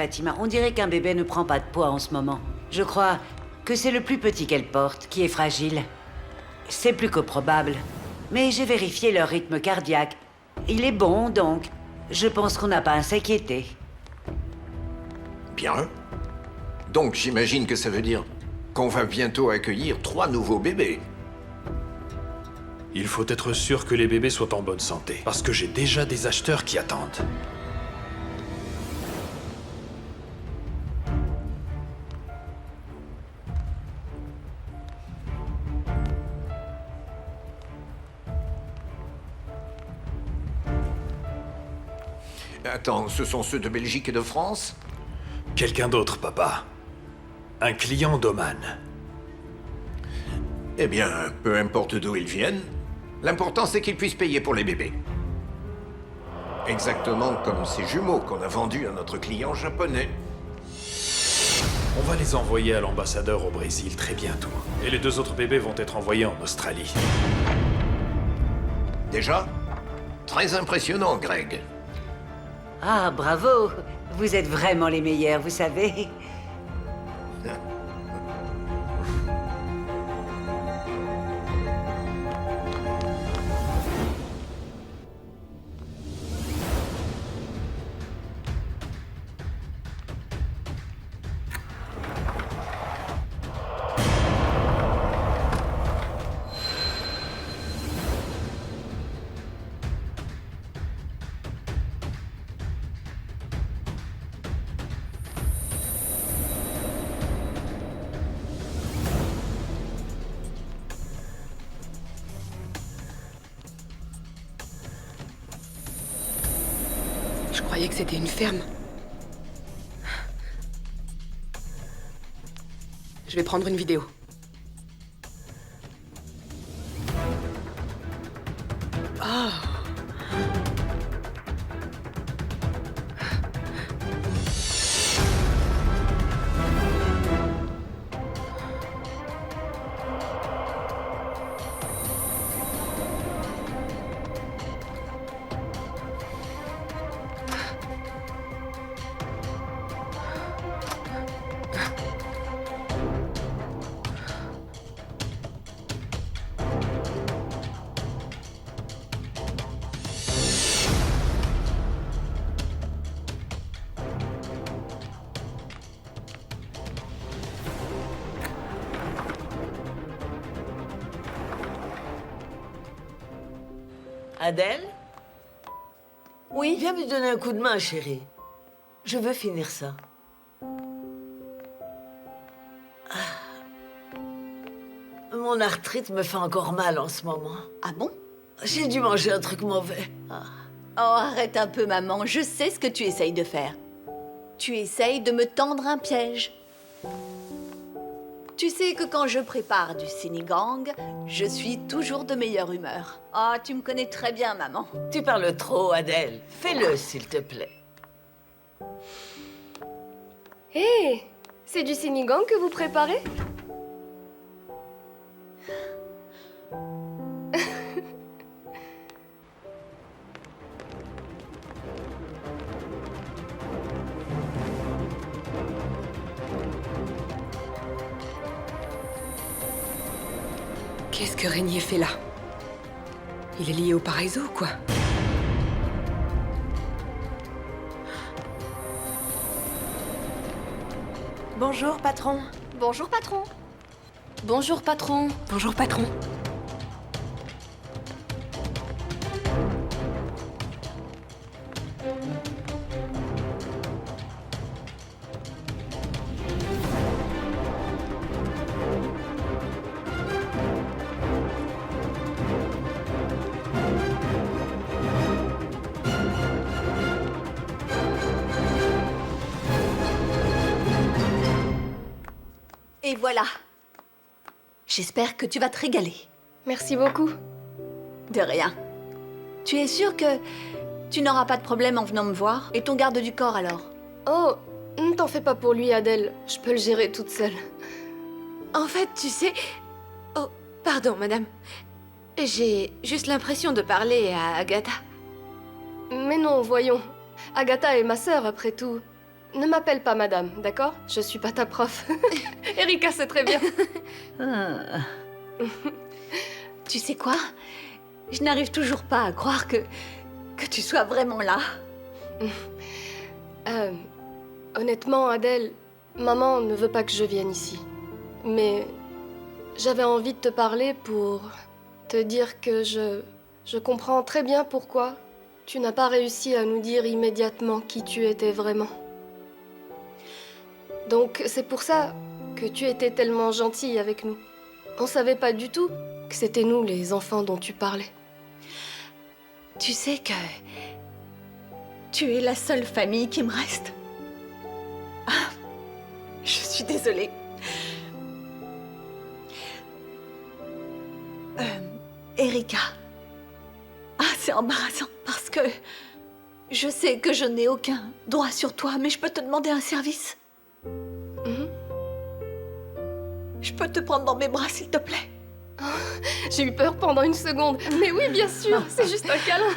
Fatima. On dirait qu'un bébé ne prend pas de poids en ce moment. Je crois que c'est le plus petit qu'elle porte qui est fragile. C'est plus que probable. Mais j'ai vérifié leur rythme cardiaque. Il est bon, donc je pense qu'on n'a pas à s'inquiéter. Bien. Donc j'imagine que ça veut dire qu'on va bientôt accueillir 3 nouveaux bébés. Il faut être sûr que les bébés soient en bonne santé, parce que j'ai déjà des acheteurs qui attendent. Attends, ce sont ceux de Belgique et de France? Quelqu'un d'autre, papa. Un client d'Oman. Eh bien, peu importe d'où ils viennent, l'important c'est qu'ils puissent payer pour les bébés. Exactement comme ces jumeaux qu'on a vendus à notre client japonais. On va les envoyer à l'ambassadeur au Brésil très bientôt. Et les 2 autres bébés vont être envoyés en Australie. Déjà? Très impressionnant, Greg. Ah, bravo! Vous êtes vraiment les meilleurs, vous savez. Je croyais que c'était une ferme. Je vais prendre une vidéo. Oh. Adèle? Oui, Viens me donner un coup de main, chérie. Je veux finir ça. Mon arthrite me fait encore mal en ce moment. ah bon? J'ai dû manger un truc mauvais. Oh, arrête un peu, maman. Je sais ce que tu essayes de faire. Tu essayes de me tendre un piège. Tu sais que quand je prépare du sinigang, je suis toujours de meilleure humeur. Oh, tu me connais très bien, maman. Tu parles trop, Adèle. Fais-le, s'il te plaît. Hé, c'est du sinigang que vous préparez? Qu'est-ce que Régnier fait là? Il est lié au Paraiso ou quoi? Bonjour, patron. Bonjour, patron. Bonjour patron. Bonjour patron. Et voilà. J'espère que tu vas te régaler. Merci beaucoup. De rien. Tu es sûre que tu n'auras pas de problème en venant me voir? Et ton garde du corps alors? Oh, ne t'en fais pas pour lui, Adèle. Je peux le gérer toute seule. En fait, tu sais... Oh, pardon, madame. J'ai juste l'impression de parler à Agatha. Mais non, voyons. Agatha est ma sœur, après tout. ne m'appelle pas madame, d'accord? Je suis pas ta prof. Erika sait très bien. Tu sais quoi? Je n'arrive toujours pas à croire que tu sois vraiment là. Honnêtement, Adèle, maman ne veut pas que je vienne ici. Mais j'avais envie de te parler pour te dire que je comprends très bien pourquoi tu n'as pas réussi à nous dire immédiatement qui tu étais vraiment. Donc c'est pour ça que tu étais tellement gentille avec nous. On savait pas du tout que c'était nous les enfants dont tu parlais. Tu sais que tu es la seule famille qui me reste. Ah, je suis désolée. Erika. Ah, c'est embarrassant parce que je sais que je n'ai aucun droit sur toi, mais je peux te demander un service. Je peux te prendre dans mes bras, s'il te plaît. J'ai eu peur pendant une seconde. Mais oui, bien sûr, c'est juste un câlin.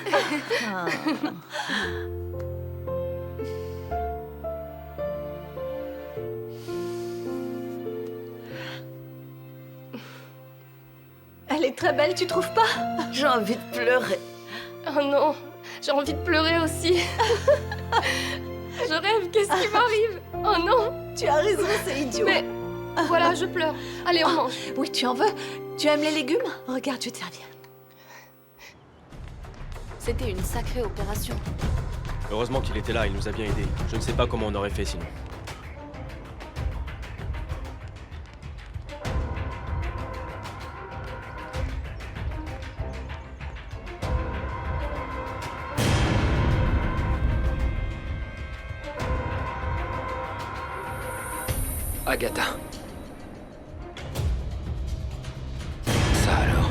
Elle est très belle, tu trouves pas? J'ai envie de pleurer. Oh non, j'ai envie de pleurer aussi. Je rêve, qu'est-ce qui m'arrive? Oh non. Tu as raison, c'est idiot. Mais voilà, je pleure. Allez, on mange. Oui, tu en veux? Tu aimes les légumes? Regarde, je vais te servir. C'était une sacrée opération. Heureusement qu'il était là, il nous a bien aidés. Je ne sais pas comment on aurait fait sinon. Agatha. Ça alors.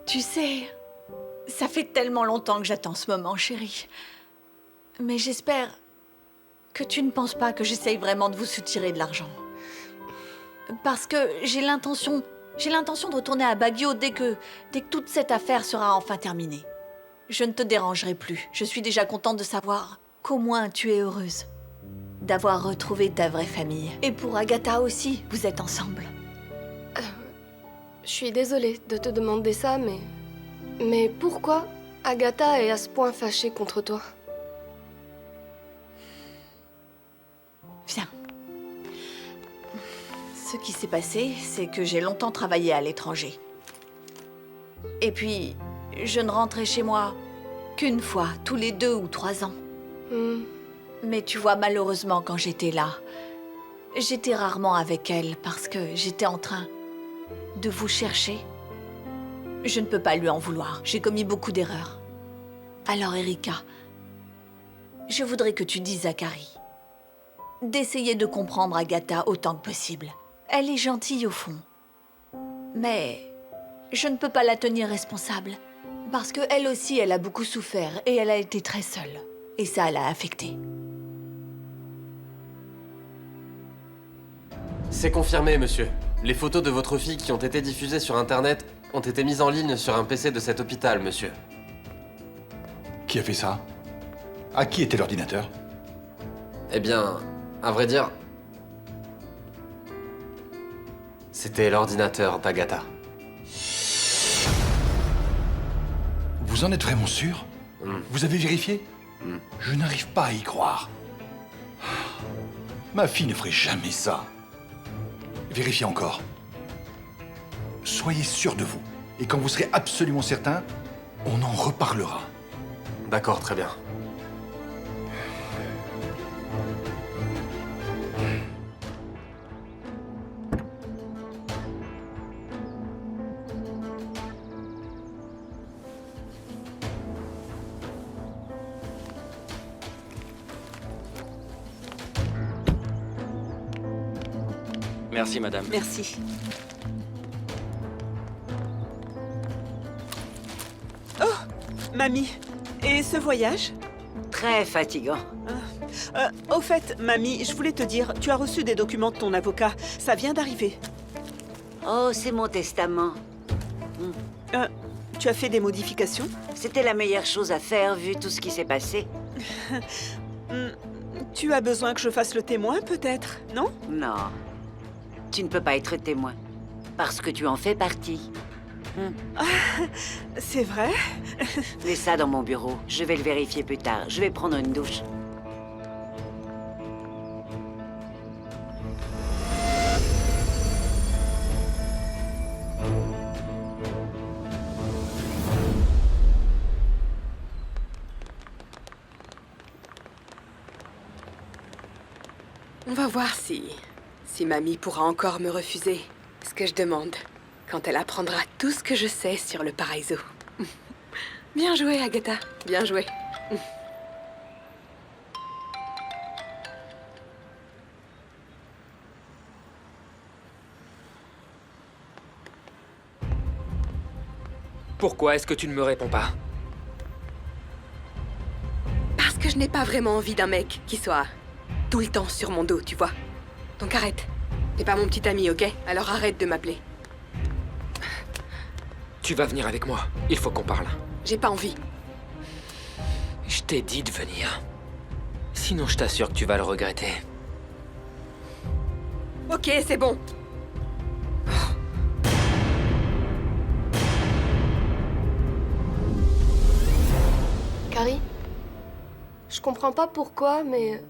Tu sais, ça fait tellement longtemps que j'attends ce moment, chérie. Mais j'espère que tu ne penses pas que j'essaye vraiment de vous soutirer de l'argent. Parce que j'ai l'intention de retourner à Baguio dès que toute cette affaire sera enfin terminée. Je ne te dérangerai plus. Je suis déjà contente de savoir qu'au moins tu es heureuse d'avoir retrouvé ta vraie famille. Et pour Agatha aussi, vous êtes ensemble. Je suis désolée de te demander ça, mais pourquoi Agatha est à ce point fâchée contre toi? Viens. Ce qui s'est passé, c'est que j'ai longtemps travaillé à l'étranger. Et puis, je ne rentrais chez moi qu'une fois, tous les 2 ou 3 ans. Mais tu vois, malheureusement, quand j'étais là, j'étais rarement avec elle parce que j'étais en train de vous chercher. Je ne peux pas lui en vouloir. J'ai commis beaucoup d'erreurs. Alors, Erika, je voudrais que tu dises à Carrie d'essayer de comprendre Agatha autant que possible. Elle est gentille au fond. Mais je ne peux pas la tenir responsable. Parce qu'elle aussi, elle a beaucoup souffert et elle a été très seule. Et ça l'a affectée. C'est confirmé, monsieur. Les photos de votre fille qui ont été diffusées sur Internet ont été mises en ligne sur un PC de cet hôpital, monsieur. Qui a fait ça? À qui était l'ordinateur? Eh bien, à vrai dire, c'était l'ordinateur d'Agatha. Vous en êtes vraiment sûr? Vous avez vérifié? Je n'arrive pas à y croire. Ma fille ne ferait jamais ça. Vérifiez encore. Soyez sûr de vous. Et quand vous serez absolument certain, on en reparlera. D'accord, très bien. Merci, madame. Merci. Oh, mamie, et ce voyage? Très fatigant. Au fait, mamie, je voulais te dire, tu as reçu des documents de ton avocat. Ça vient d'arriver. Oh, c'est mon testament. Tu as fait des modifications? C'était la meilleure chose à faire, vu tout ce qui s'est passé. Tu as besoin que je fasse le témoin, peut-être, non? Non. Tu ne peux pas être témoin. Parce que tu en fais partie. C'est vrai? Mets ça dans mon bureau. Je vais le vérifier plus tard. Je vais prendre une douche. On va voir si mamie pourra encore me refuser ce que je demande quand elle apprendra tout ce que je sais sur le Paraiso. Bien joué, Agatha. Bien joué. Pourquoi est-ce que tu ne me réponds pas? Parce que je n'ai pas vraiment envie d'un mec qui soit tout le temps sur mon dos, tu vois. Donc arrête. T'es pas mon petit ami, ok? Alors arrête de m'appeler. Tu vas venir avec moi. Il faut qu'on parle. J'ai pas envie. Je t'ai dit de venir. Sinon, je t'assure que tu vas le regretter. Ok, c'est bon. Carrie, je comprends pas pourquoi, mais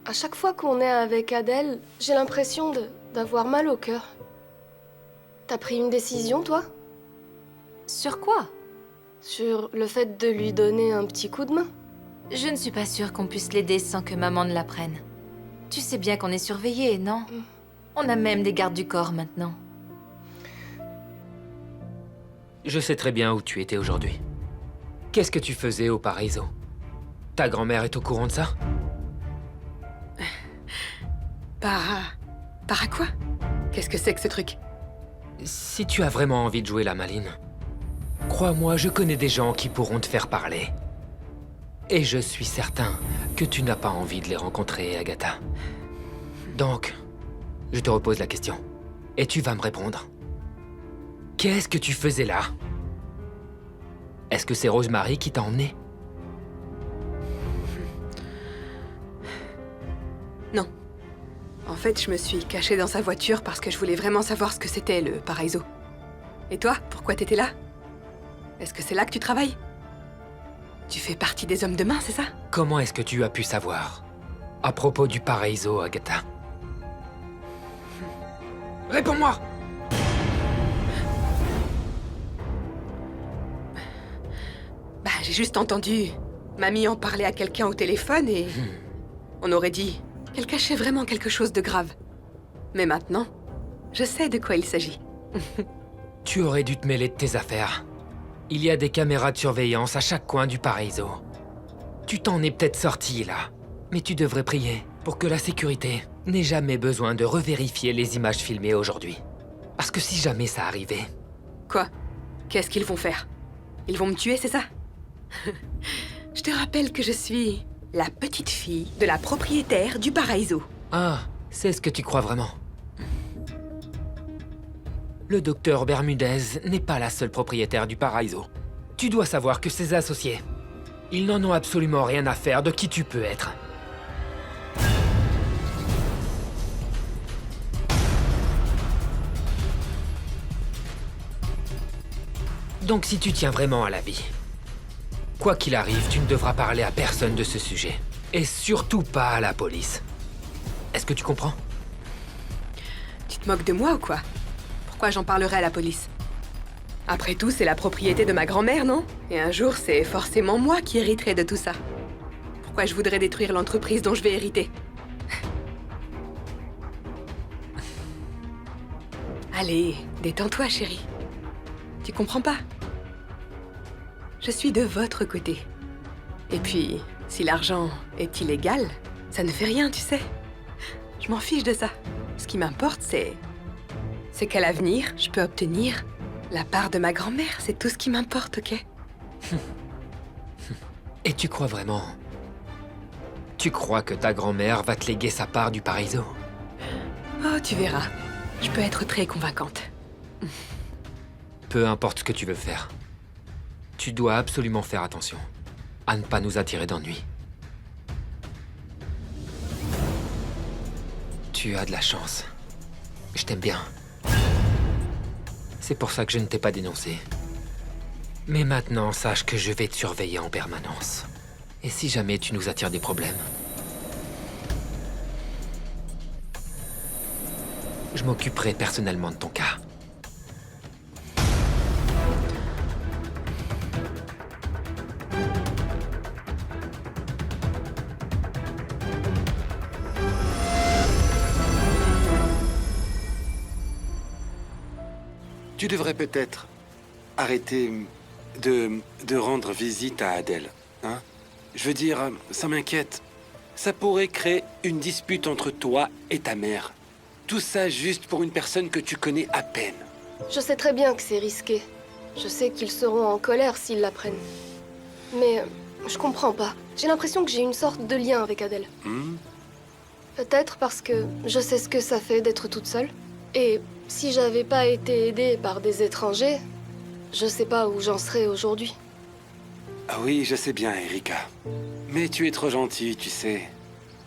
à chaque fois qu'on est avec Adèle, j'ai l'impression d'avoir mal au cœur. T'as pris une décision, toi? Sur quoi? Sur le fait de lui donner un petit coup de main. Je ne suis pas sûre qu'on puisse l'aider sans que maman ne l'apprenne. Tu sais bien qu'on est surveillé, non? On a même des gardes du corps maintenant. Je sais très bien où tu étais aujourd'hui. Qu'est-ce que tu faisais au Paraiso? Ta grand-mère est au courant de ça? Para quoi? Qu'est-ce que c'est que ce truc? Si tu as vraiment envie de jouer la maline, crois-moi, je connais des gens qui pourront te faire parler. Et je suis certain que tu n'as pas envie de les rencontrer, Agatha. Donc, je te repose la question. Et tu vas me répondre. Qu'est-ce que tu faisais là? Est-ce que c'est Rosemary qui t'a emmené? Non. En fait, je me suis cachée dans sa voiture parce que je voulais vraiment savoir ce que c'était, le Paraiso. Et toi, pourquoi t'étais là? Est-ce que c'est là que tu travailles? Tu fais partie des hommes de main, c'est ça? Comment est-ce que tu as pu savoir? À propos du Paraiso, Agatha. Réponds-moi! Bah, j'ai juste entendu mamie en parler à quelqu'un au téléphone et... On aurait dit qu'elle cachait vraiment quelque chose de grave. Mais maintenant, je sais de quoi il s'agit. Tu aurais dû te mêler de tes affaires. Il y a des caméras de surveillance à chaque coin du Paraiso. Tu t'en es peut-être sorti, là. Mais tu devrais prier pour que la sécurité n'ait jamais besoin de revérifier les images filmées aujourd'hui. Parce que si jamais ça arrivait... Quoi? Qu'est-ce qu'ils vont faire? Ils vont me tuer, c'est ça? Je te rappelle que je suis la petite fille de la propriétaire du Paraiso. Ah, c'est ce que tu crois vraiment. Le docteur Bermudez n'est pas la seule propriétaire du Paraiso. Tu dois savoir que ses associés, ils n'en ont absolument rien à faire de qui tu peux être. Donc si tu tiens vraiment à la vie, quoi qu'il arrive, tu ne devras parler à personne de ce sujet. Et surtout pas à la police. Est-ce que tu comprends? Tu te moques de moi ou quoi? Pourquoi j'en parlerai à la police? Après tout, c'est la propriété de ma grand-mère, non? Et un jour, c'est forcément moi qui hériterai de tout ça. Pourquoi je voudrais détruire l'entreprise dont je vais hériter? Allez, détends-toi, chérie. Tu comprends pas? Je suis de votre côté. Et puis, si l'argent est illégal, ça ne fait rien, tu sais. Je m'en fiche de ça. Ce qui m'importe, c'est qu'à l'avenir, je peux obtenir la part de ma grand-mère. C'est tout ce qui m'importe, ok? Et tu crois vraiment Tu crois que ta grand-mère va te léguer sa part du Paraiso? Oh, tu verras. Je peux être très convaincante. Peu importe ce que tu veux faire. Tu dois absolument faire attention à ne pas nous attirer d'ennui. Tu as de la chance. Je t'aime bien. C'est pour ça que je ne t'ai pas dénoncé. Mais maintenant, sache que je vais te surveiller en permanence. Et si jamais tu nous attires des problèmes, je m'occuperai personnellement de ton cas. Tu devrais peut-être arrêter de rendre visite à Adèle, hein? Je veux dire, ça m'inquiète. Ça pourrait créer une dispute entre toi et ta mère. Tout ça juste pour une personne que tu connais à peine. Je sais très bien que c'est risqué. Je sais qu'ils seront en colère s'ils l'apprennent. Mais je comprends pas. J'ai l'impression que j'ai une sorte de lien avec Adèle. Peut-être parce que je sais ce que ça fait d'être toute seule. Et si j'avais pas été aidée par des étrangers, je sais pas où j'en serais aujourd'hui. Ah oui, je sais bien, Erika. Mais tu es trop gentille, tu sais.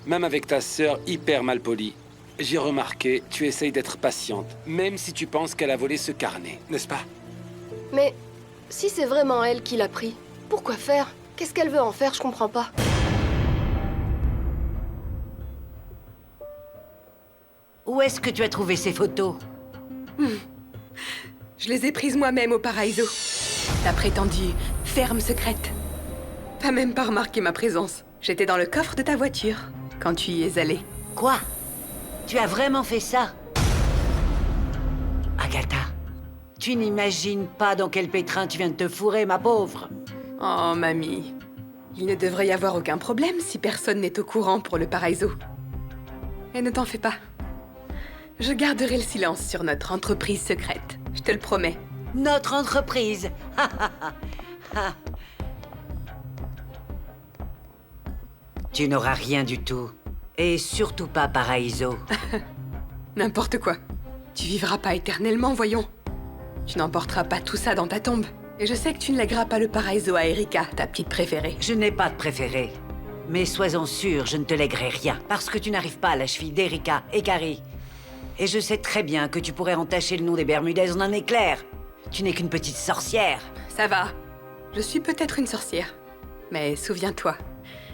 Même avec ta sœur hyper malpolie, j'ai remarqué, tu essayes d'être patiente, même si tu penses qu'elle a volé ce carnet, n'est-ce pas? Mais si c'est vraiment elle qui l'a pris, pourquoi faire? Qu'est-ce qu'elle veut en faire? Je comprends pas. Où est-ce que tu as trouvé ces photos? Je les ai prises moi-même au Paraiso. La prétendue ferme secrète. T'as même pas remarqué ma présence. J'étais dans le coffre de ta voiture quand tu y es allée. Quoi? Tu as vraiment fait ça? Agatha, tu n'imagines pas dans quel pétrin tu viens de te fourrer, ma pauvre. Oh, mamie. Il ne devrait y avoir aucun problème si personne n'est au courant pour le Paraiso. Et ne t'en fais pas. Je garderai le silence sur notre entreprise secrète. Je te le promets. Notre entreprise? Tu n'auras rien du tout. Et surtout pas Paraiso. N'importe quoi. Tu vivras pas éternellement, voyons. Tu n'emporteras pas tout ça dans ta tombe. Et je sais que tu ne lègueras pas le Paraiso à Erika, ta petite préférée. Je n'ai pas de préférée. Mais sois-en sûr, je ne te lèguerai rien. Parce que tu n'arrives pas à la cheville d'Erika et Carrie. Et je sais très bien que tu pourrais entacher le nom des Bermudez en un éclair. Tu n'es qu'une petite sorcière. Ça va. Je suis peut-être une sorcière. Mais souviens-toi,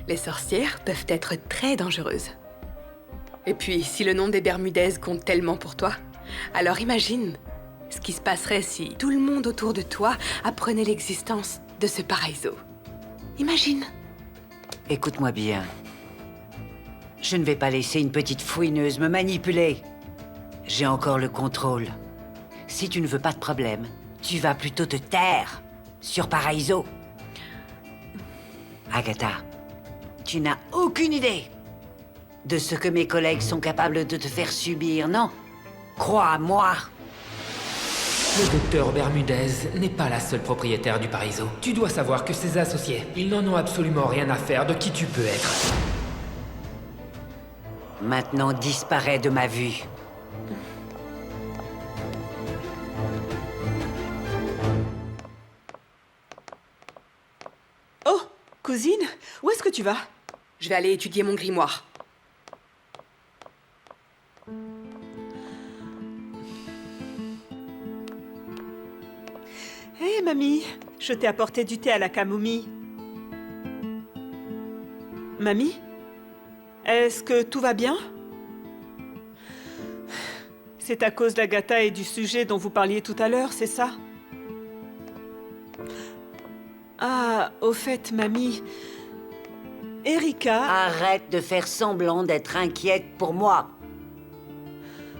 les sorcières peuvent être très dangereuses. Et puis, si le nom des Bermudez compte tellement pour toi, alors imagine ce qui se passerait si tout le monde autour de toi apprenait l'existence de ce Paraiso. Imagine. Écoute-moi bien. Je ne vais pas laisser une petite fouineuse me manipuler. J'ai encore le contrôle. Si tu ne veux pas de problème, tu vas plutôt te taire sur Paraiso. Agatha, tu n'as aucune idée de ce que mes collègues sont capables de te faire subir, non? Crois-moi. Le docteur Bermudez n'est pas la seule propriétaire du Paraiso. Tu dois savoir que ses associés, ils n'en ont absolument rien à faire de qui tu peux être. Maintenant, disparais de ma vue. Oh, cousine, où est-ce que tu vas? Je vais aller étudier mon grimoire. Hé, mamie, je t'ai apporté du thé à la camomille. Mamie, est-ce que tout va bien? C'est à cause d'Agatha et du sujet dont vous parliez tout à l'heure, c'est ça? Ah, au fait, mamie, Erika... Arrête de faire semblant d'être inquiète pour moi.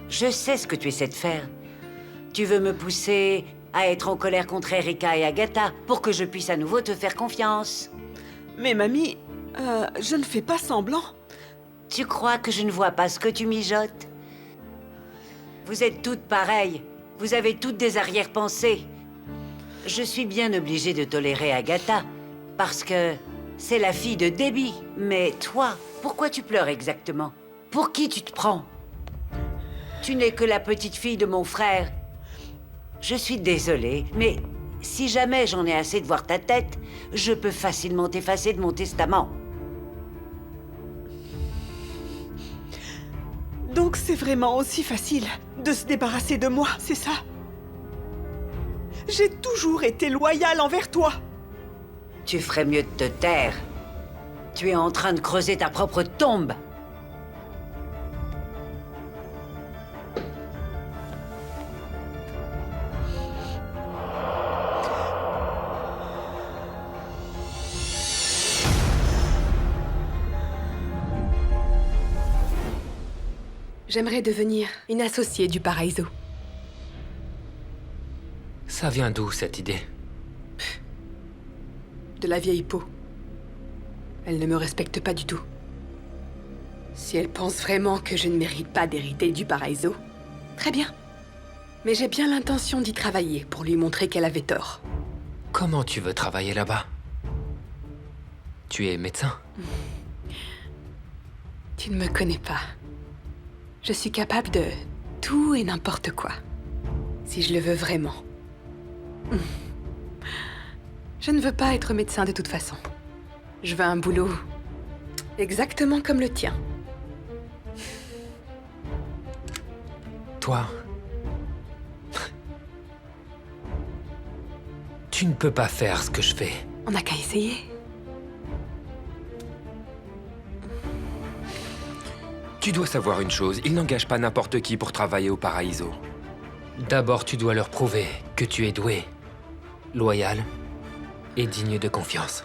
Je sais ce que tu essaies de faire. Tu veux me pousser à être en colère contre Erika et Agatha pour que je puisse à nouveau te faire confiance. Mais mamie, je ne fais pas semblant. Tu crois que je ne vois pas ce que tu mijotes? Vous êtes toutes pareilles. Vous avez toutes des arrière-pensées. Je suis bien obligée de tolérer Agatha, parce que c'est la fille de Debbie. Mais toi, pourquoi tu pleures exactement? Pour qui tu te prends? Tu n'es que la petite fille de mon frère. Je suis désolée, mais si jamais j'en ai assez de voir ta tête, je peux facilement t'effacer de mon testament. Donc c'est vraiment aussi facile de se débarrasser de moi, c'est ça? J'ai toujours été loyale envers toi. Tu ferais mieux de te taire. Tu es en train de creuser ta propre tombe. J'aimerais devenir une associée du Paraiso. Ça vient d'où, cette idée? De la vieille peau. Elle ne me respecte pas du tout. Si elle pense vraiment que je ne mérite pas d'hériter du Paraiso, très bien. Mais j'ai bien l'intention d'y travailler pour lui montrer qu'elle avait tort. Comment tu veux travailler là-bas? Tu es médecin? Tu ne me connais pas. Je suis capable de tout et n'importe quoi. Si je le veux vraiment. Je ne veux pas être médecin de toute façon. Je veux un boulot exactement comme le tien. Toi... Tu ne peux pas faire ce que je fais. On n'a qu'à essayer. Tu dois savoir une chose, ils n'engagent pas n'importe qui pour travailler au Paraiso. D'abord, tu dois leur prouver que tu es doué, loyal et digne de confiance.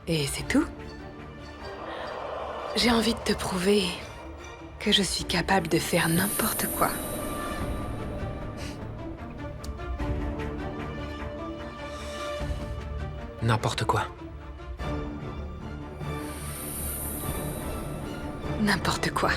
Et c'est tout? J'ai envie de te prouver que je suis capable de faire n'importe quoi. N'importe quoi. N'importe quoi.